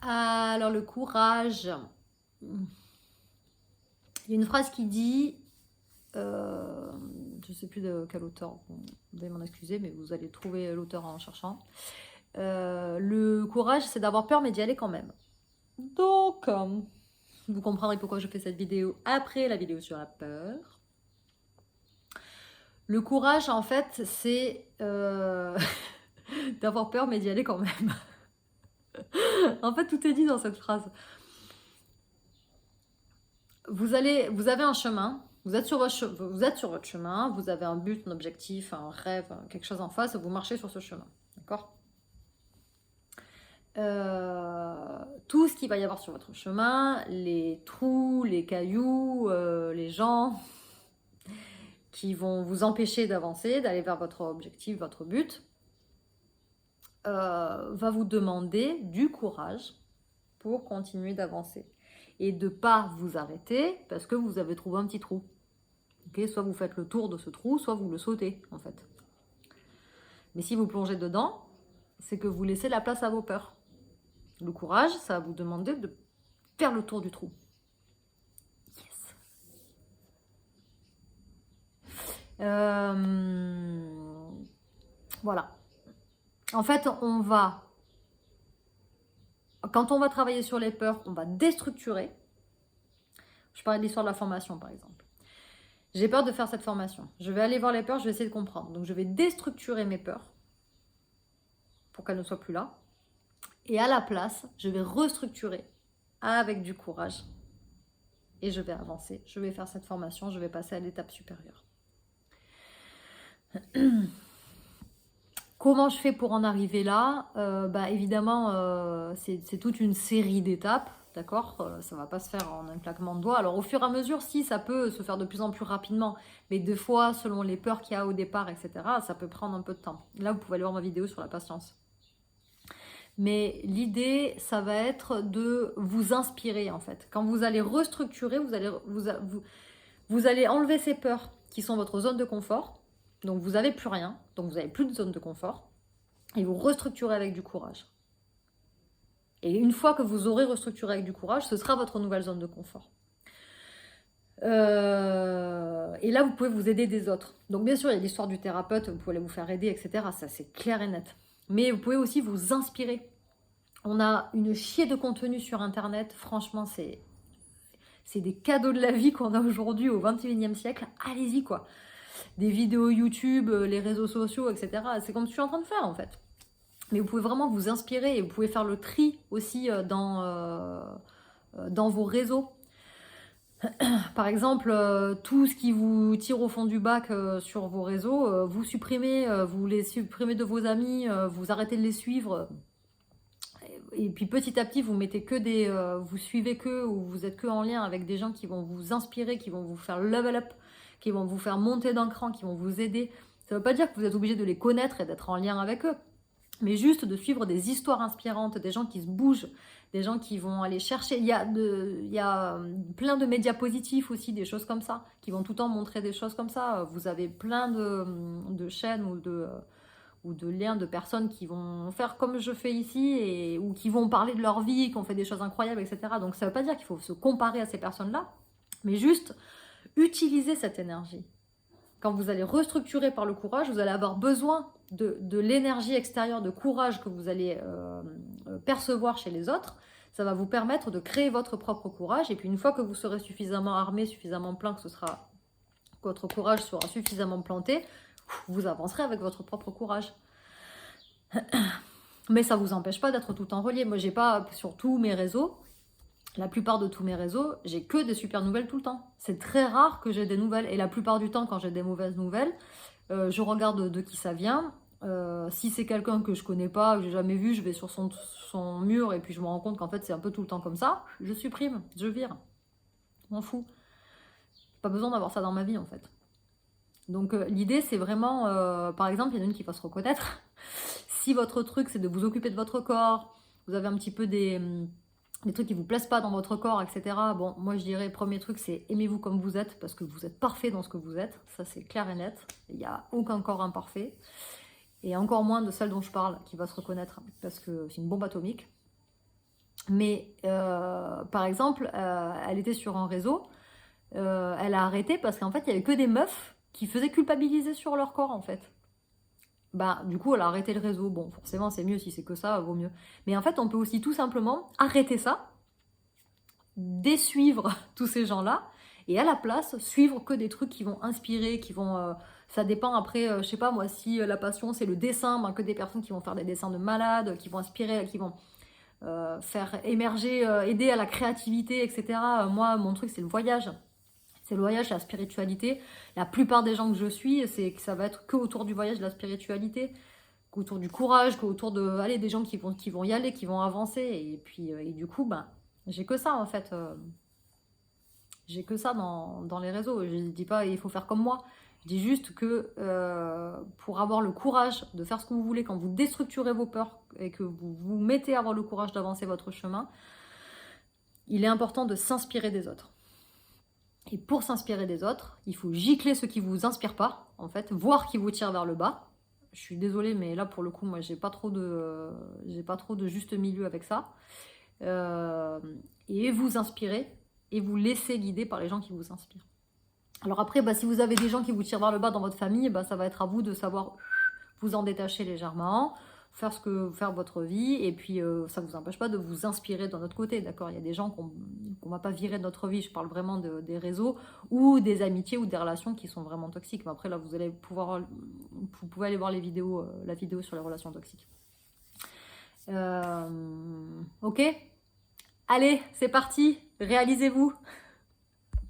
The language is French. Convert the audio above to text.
Alors le courage, il y a une phrase qui dit, je ne sais plus de quel auteur, bon, vous allez m'en excuser, mais vous allez trouver l'auteur en cherchant. Le courage, c'est d'avoir peur, mais d'y aller quand même. Donc, vous comprendrez pourquoi je fais cette vidéo après la vidéo sur la peur. Le courage, en fait, c'est d'avoir peur, mais d'y aller quand même. En fait, tout est dit dans cette phrase. Vous avez un chemin, vous êtes sur votre chemin, vous avez un but, un objectif, un rêve, quelque chose en face, vous marchez sur ce chemin. D'accord? Tout ce qu'il va y avoir sur votre chemin, les trous, les cailloux, les gens qui vont vous empêcher d'avancer, d'aller vers votre objectif, votre but, va vous demander du courage pour continuer d'avancer. Et de ne pas vous arrêter parce que vous avez trouvé un petit trou. Okay, soit vous faites le tour de ce trou, soit vous le sautez en fait. Mais si vous plongez dedans, c'est que vous laissez la place à vos peurs. Le courage, ça va vous demander de faire le tour du trou. Yes. Voilà. En fait, quand on va travailler sur les peurs, on va déstructurer. Je parlais de l'histoire de la formation par exemple. J'ai peur de faire cette formation. Je vais aller voir les peurs, je vais essayer de comprendre. Donc je vais déstructurer mes peurs pour qu'elles ne soient plus là. Et à la place, je vais restructurer avec du courage. Et je vais avancer. Je vais faire cette formation, je vais passer à l'étape supérieure. Comment je fais pour en arriver là? Évidemment, c'est toute une série d'étapes. D'accord, ça va pas se faire en un claquement de doigts. Alors au fur et à mesure, si, ça peut se faire de plus en plus rapidement. Mais des fois, selon les peurs qu'il y a au départ, etc., ça peut prendre un peu de temps. Là, vous pouvez aller voir ma vidéo sur la patience. Mais l'idée, ça va être de vous inspirer, en fait. Quand vous allez restructurer, vous allez enlever ces peurs qui sont votre zone de confort. Donc vous n'avez plus rien, donc vous n'avez plus de zone de confort. Et vous restructurez avec du courage. Et une fois que vous aurez restructuré avec du courage, ce sera votre nouvelle zone de confort. Et là, vous pouvez vous aider des autres. Donc bien sûr, il y a l'histoire du thérapeute, vous pouvez aller vous faire aider, etc. Ça, c'est clair et net. Mais vous pouvez aussi vous inspirer. On a une chier de contenu sur Internet. Franchement, c'est des cadeaux de la vie qu'on a aujourd'hui au 21e siècle. Allez-y, quoi. Des vidéos YouTube, les réseaux sociaux, etc. C'est comme ce que je suis en train de faire, en fait. Mais vous pouvez vraiment vous inspirer et vous pouvez faire le tri aussi dans vos réseaux. Par exemple, tout ce qui vous tire au fond du bac sur vos réseaux, vous supprimez, vous les supprimez de vos amis, vous arrêtez de les suivre. Et puis petit à petit, vous mettez vous suivez que ou vous êtes que en lien avec des gens qui vont vous inspirer, qui vont vous faire level up, qui vont vous faire monter d'un cran, qui vont vous aider. Ça ne veut pas dire que vous êtes obligé de les connaître et d'être en lien avec eux, mais juste de suivre des histoires inspirantes, des gens qui se bougent, des gens qui vont aller chercher. Il y a plein de médias positifs aussi, des choses comme ça, qui vont tout le temps montrer des choses comme ça. Vous avez plein de chaînes ou de liens de personnes qui vont faire comme je fais ici, ou qui vont parler de leur vie, qui ont fait des choses incroyables, etc. Donc ça ne veut pas dire qu'il faut se comparer à ces personnes-là, mais juste utiliser cette énergie. Quand vous allez restructurer par le courage, vous allez avoir besoin de l'énergie extérieure, de courage que vous allez percevoir chez les autres. Ça va vous permettre de créer votre propre courage. Et puis une fois que vous serez suffisamment armé, suffisamment plein, que votre courage sera suffisamment planté, vous avancerez avec votre propre courage. Mais ça ne vous empêche pas d'être tout le temps relié. Moi, j'ai pas sur tous mes réseaux, la plupart de tous mes réseaux, j'ai que des super nouvelles tout le temps. C'est très rare que j'ai des nouvelles. Et la plupart du temps, quand j'ai des mauvaises nouvelles, je regarde de qui ça vient. Si c'est quelqu'un que je connais pas, que j'ai jamais vu, je vais sur son mur et puis je me rends compte qu'en fait c'est un peu tout le temps comme ça. Je supprime, je vire. Je m'en fous. Pas besoin d'avoir ça dans ma vie en fait. Donc l'idée c'est vraiment, par exemple, il y en a une qui va se reconnaître. Si votre truc c'est de vous occuper de votre corps, vous avez un petit peu des trucs qui vous plaisent pas dans votre corps, etc. Bon, moi je dirais, premier truc, c'est aimez-vous comme vous êtes, parce que vous êtes parfait dans ce que vous êtes. Ça, c'est clair et net. Il n'y a aucun corps imparfait. Et encore moins de celle dont je parle, qui va se reconnaître, parce que c'est une bombe atomique. Mais par exemple, elle était sur un réseau, elle a arrêté parce qu'en fait, il y avait que des meufs qui faisaient culpabiliser sur leur corps, en fait. Bah, du coup, elle a arrêté le réseau. Bon, forcément, c'est mieux si c'est que ça, vaut mieux. Mais en fait, on peut aussi tout simplement arrêter ça, désuivre tous ces gens-là, et à la place, suivre que des trucs qui vont inspirer, qui vont... ça dépend après, je sais pas moi, si la passion c'est le dessin, ben, que des personnes qui vont faire des dessins de malades, qui vont inspirer, qui vont faire émerger, aider à la créativité, etc. Moi, mon truc, c'est le voyage. C'est le voyage, la spiritualité. La plupart des gens que je suis, c'est que ça va être que autour du voyage, de la spiritualité, qu'autour du courage, qu'autour de, allez, des gens qui vont y aller, qui vont avancer. Et puis, et du coup, ben, j'ai que ça en fait. J'ai que ça dans les réseaux. Je ne dis pas il faut faire comme moi. Je dis juste que pour avoir le courage de faire ce que vous voulez, quand vous déstructurez vos peurs et que vous vous mettez à avoir le courage d'avancer votre chemin, il est important de s'inspirer des autres. Et pour s'inspirer des autres, il faut gicler ce qui ne vous inspire pas, en fait, voir qui vous tire vers le bas. Je suis désolée, mais là, pour le coup, moi, j'ai pas trop de juste milieu avec ça. Et vous inspirer et vous laisser guider par les gens qui vous inspirent. Alors après, bah, si vous avez des gens qui vous tirent vers le bas dans votre famille, bah, ça va être à vous de savoir vous en détacher légèrement, faire votre vie, et puis ça ne vous empêche pas de vous inspirer d'un autre côté, d'accord? Il y a des gens qu'on ne va pas virer de notre vie, je parle vraiment des réseaux, ou des amitiés, ou des relations qui sont vraiment toxiques. Mais après, là, vous pouvez aller voir la vidéo sur les relations toxiques. Ok? Allez, c'est parti, réalisez-vous!